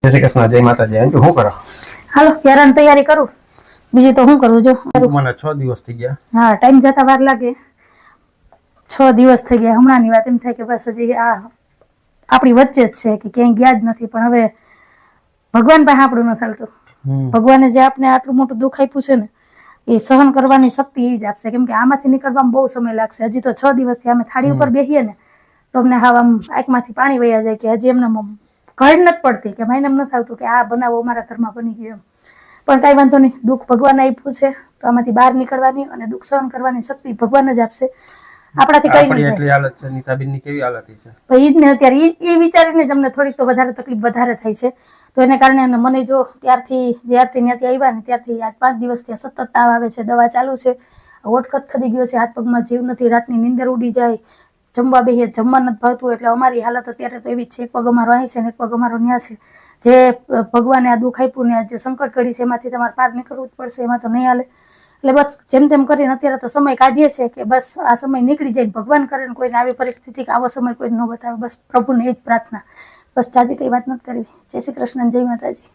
જય શ્રી કૃષ્ણ, જય માતાજી. અંજુ શું કરો? હાલો યારાની તૈયારી કરું, બીજી તો શું કરું. જો મને 6 દિવસ થઈ ગયા. હા, ટાઈમ જતા વાર લાગે. 6 દિવસ થઈ ગયા. હમણાંની વાત એમ થાય કે બસ હજી આ આપણી વચ્ચે જ છે, કે ક્યાંય ગયા જ નથી. પણ હવે ભગવાન પાસે આપણું ન ચાલતું. ભગવાને જે આપણે આટલું મોટું દુઃખ આપ્યું છે ને, એ સહન કરવાની શક્તિ એ જ આપશે. કેમ કે આમાંથી નીકળવામાં બહુ સમય લાગશે. હજી તો 6 દિવસથી અમે થાળી ઉપર બેસીએ ને તો અમને હાવ આમ આંખમાંથી પાણી વહ્યા જાય કે હજી એમને ઘર નથી પડતી, કે માઈને એમ નથી આવતું કે આ બનાવો અમારા ઘરમાં બની ગયો એમ. પણ કાંઈ વાંધો નહીં, દુઃખ ભગવાન આપ્યું છે તો આમાંથી બહાર નીકળવાની અને દુઃખ સહન કરવાની શક્તિ ભગવાન જ આપશે. આપણાથી કઈ નહીં. એટલી હાલત છે નીતાબેનની, કેવી હાલત છે ઈ જ ને. અત્યારે એ વિચારીને જ અમને થોડીક તો વધારે તકલીફ વધારે થાય છે. તો એને કારણે મને જો જ્યારથી ત્યાંથી આવ્યા ને ત્યારથી આજ 5 દિવસથી સતત તાવ આવે છે. દવા ચાલુ છે. ઓટખત ખરી ગયો છે, હાથ પગમાં જીવ નથી, રાતની નીંદર ઉડી જાય, જમવા બેહીએ જમવા નથી ભાવતું. એટલે અમારી હાલત અત્યારે તો એવી જ છે. એક પગ અમારો અહીં છે ને એક પગ અમારો ન્યા છે. જે ભગવાને આ દુઃખ આપ્યું ને જે સંકટ ઘડી છે એમાંથી તમારે પાર નીકળવું જ પડશે, એમાં તો નહીં હાલે. એટલે બસ જેમ તેમ કરીને અત્યારે તો સમય કાઢીએ છીએ કે બસ આ સમય નીકળી જાય. ભગવાન કરે ને કોઈને આવી પરિસ્થિતિ કે આવો સમય કોઈને ન બતાવે. બસ પ્રભુને એ જ પ્રાર્થના. બસ જાજી કઈ વાત નથી કરવી. જય શ્રી કૃષ્ણ, જય માતાજી.